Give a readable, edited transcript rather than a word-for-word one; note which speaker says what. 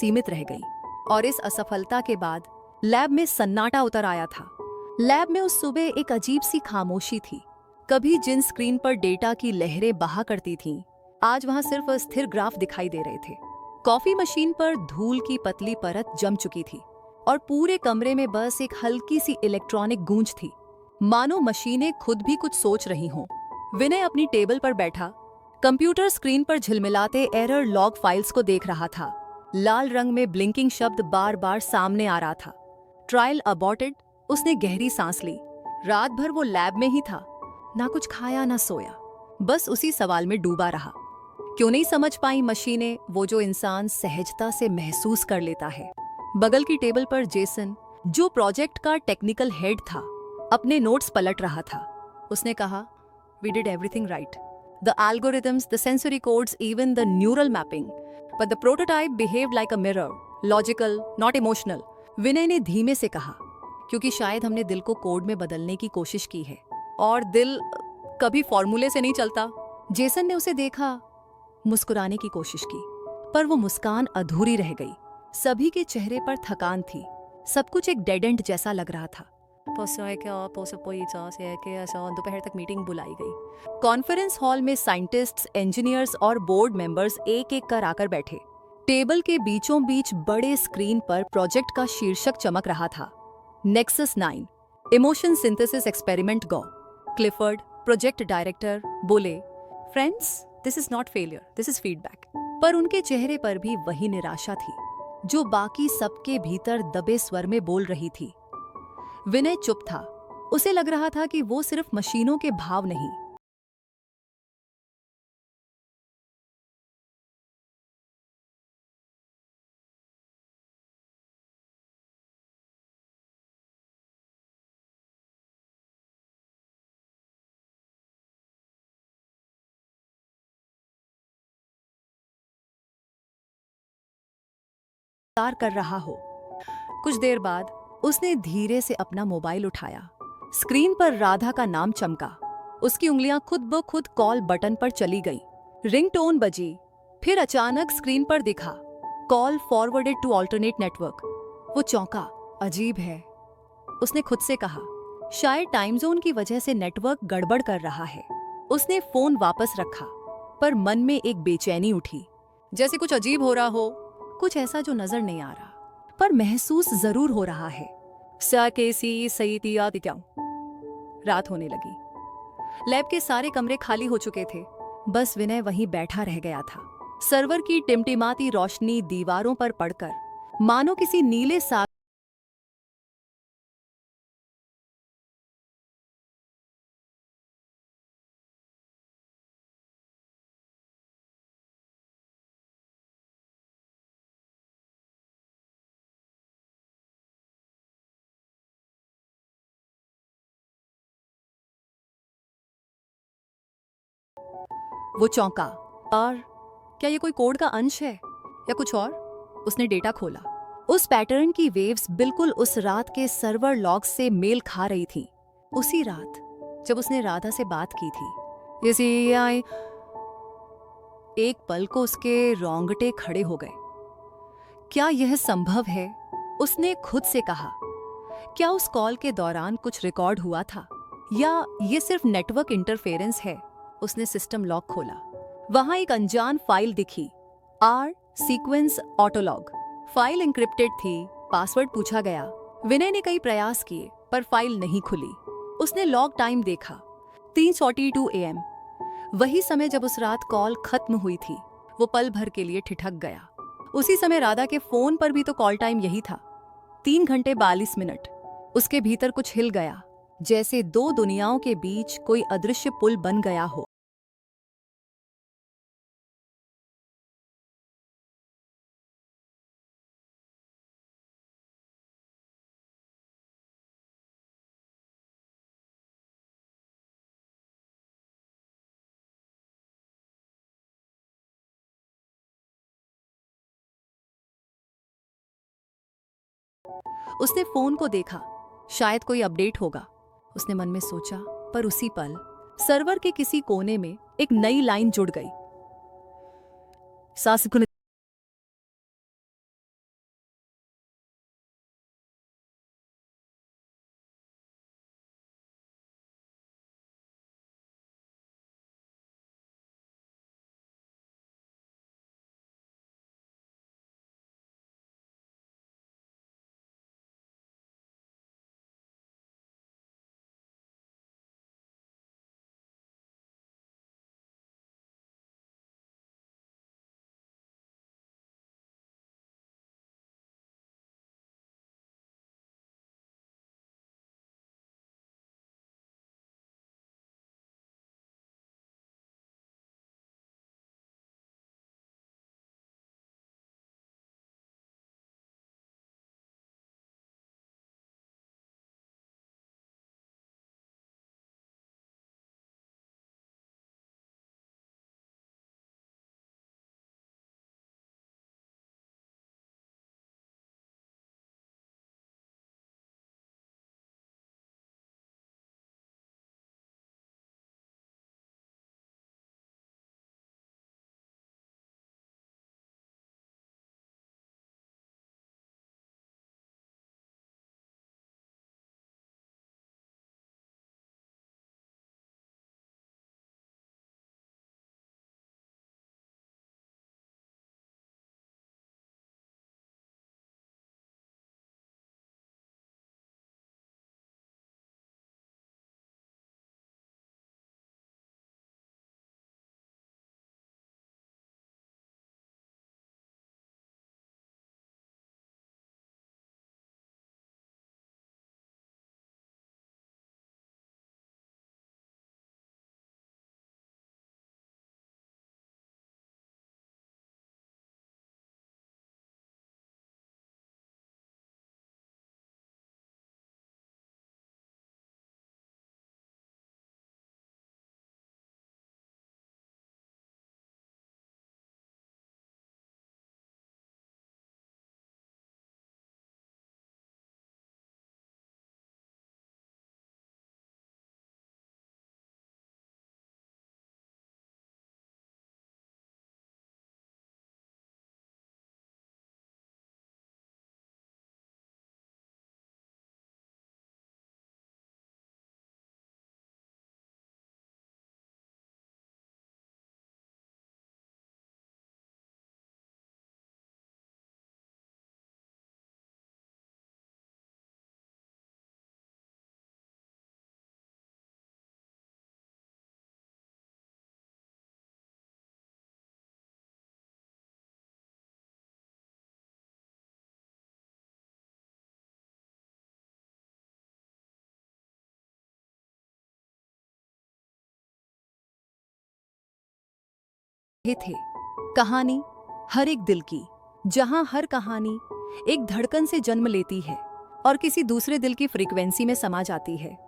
Speaker 1: सीमित रह गई। और इस असफलता के बाद लैब में सन्नाटा उतर आया था। लैब में उस सुबह एक अजीब सी खामोशी थी। कभी जिन स्क्रीन पर डेटा की लहरें बहा करती थीं, आज वहां सिर्फ अस्थिर ग्राफ दिखाई दे रहे थे। कॉफी मशीन पर धूल की पतली परत जम चुकी थी और पूरे कमरे में बस एक हल्की सी इलेक्ट्रॉनिक गूंज थी, मानो मशीनें खुद भी कुछ सोच रही हों। विनय अपनी टेबल पर बैठा कंप्यूटर स्क्रीन पर झिलमिलाते एरर लॉग फाइल्स को देख रहा था। लाल रंग में ब्लिंकिंग शब्द बार बार सामने आ रहा था। Trial aborted. उसने गहरी सांस ली। रात भर वो लैब में ही था, ना कुछ खाया ना सोया, बस उसी सवाल में डूबा रहा। क्यों नहीं समझ पाई मशीनें वो जो इंसान सहजता से महसूस कर लेता है। बगल की टेबल पर जेसन, जो प्रोजेक्ट का टेक्निकल हेड था, अपने नोट्स पलट रहा था। उसने कहा, "We did everything right. The algorithms, the sensory codes, even the neural mapping. But the prototype behaved like a mirror, logical, not emotional." विनय ने धीमे से कहा, "क्योंकि शायद हमने दिल को कोड में बदलने की कोशिश की है, और दिल कभी फॉर्मूले से नहीं चलता।" जेसन ने उसे देखा, मुस्कुराने की कोशिश की, पर वो मुस्कान अधूरी रह गई। सभी के चेहरे पर थकान थी। सब कुछ एक डेड एंड जैसा लग रहा था। दोपहर तक मीटिंग बुलाई गई। कॉन्फ्रेंस हॉल में साइंटिस्ट्स, इंजीनियर्स और बोर्ड मेंबर्स एक एक कर आकर बैठे। टेबल के बीचों बीच बड़े स्क्रीन पर प्रोजेक्ट का शीर्षक चमक रहा था, नेक्सस 9 इमोशन सिंथेसिस एक्सपेरिमेंट गो। क्लिफर्ड, प्रोजेक्ट डायरेक्टर, बोले, "friends, this is not failure, this is feedback." पर उनके चेहरे पर भी वही निराशा थी, जो बाकी सबके भीतर दबे स्वर में बोल रही थी। विनय चुप था। उसे लग रहा था कि वो सिर्फ मशीनों के भाव नहीं, तार कर रहा हो। कुछ देर बाद उसने धीरे से अपना मोबाइल उठाया। स्क्रीन पर राधा का नाम चमका। उसकी उंगलियां खुद ब खुद कॉल बटन पर चली गईं। रिंगटोन बजी। फिर अचानक स्क्रीन पर दिखा, call forwarded to alternate network. वो चौंका। अजीब है, उसने खुद से कहा। शायद टाइम जोन की वजह से नेटवर्क गड़बड़ कर रहा है। उसने फोन वापस रखा, पर मन में एक बेचैनी उठी, जैसे कुछ अजीब हो रहा हो, कुछ ऐसा जो नजर नहीं आ रहा, पर महसूस जरूर हो रहा है। रात होने लगी। लैब के सारे कमरे खाली हो चुके थे। बस विनय वहीं बैठा रह गया था। सर्वर की टिमटिमाती रोशनी दीवारों पर पड़कर मानो किसी नीले सागर वो चौंका। और क्या ये कोई कोड का अंश है या कुछ और? उसने डेटा खोला। उस पैटर्न की वेव्स बिल्कुल उस रात के सर्वर लॉग्स से मेल खा रही थी। उसी रात जब उसने राधा से बात की थी। एक पल को उसके रोंगटे खड़े हो गए। क्या यह संभव है? उसने खुद से कहा। क्या उस कॉल के दौरान कुछ रिकॉर्ड हुआ था, या ये सिर्फ नेटवर्क इंटरफेरेंस है? उसने सिस्टम लॉग खोला। वहां एक अनजान फाइल दिखी, आर सीक्वेंस ऑटोलॉग। फाइल एन्क्रिप्टेड थी। पासवर्ड पूछा गया। विनय ने कई प्रयास किए, पर फाइल नहीं खुली। उसने लॉग टाइम देखा, 3:42 AM। वही समय जब उस रात कॉल खत्म हुई थी। वो पल भर के लिए ठिठक गया। उसी समय राधा के फोन पर भी तो कॉल टाइम यही था, 3 घंटे 42 मिनट। उसके भीतर कुछ हिल गया, जैसे दो दुनियाओं के बीच कोई अदृश्य पुल बन गया हो। उसने फोन को देखा, शायद कोई अपडेट होगा, उसने मन में सोचा। पर उसी पल सर्वर के किसी कोने में एक नई लाइन जुड़ गई। ये थे कहानी हर एक दिल की, जहां हर कहानी एक धड़कन से जन्म लेती है और किसी दूसरे दिल की फ्रीक्वेंसी में समा जाती है।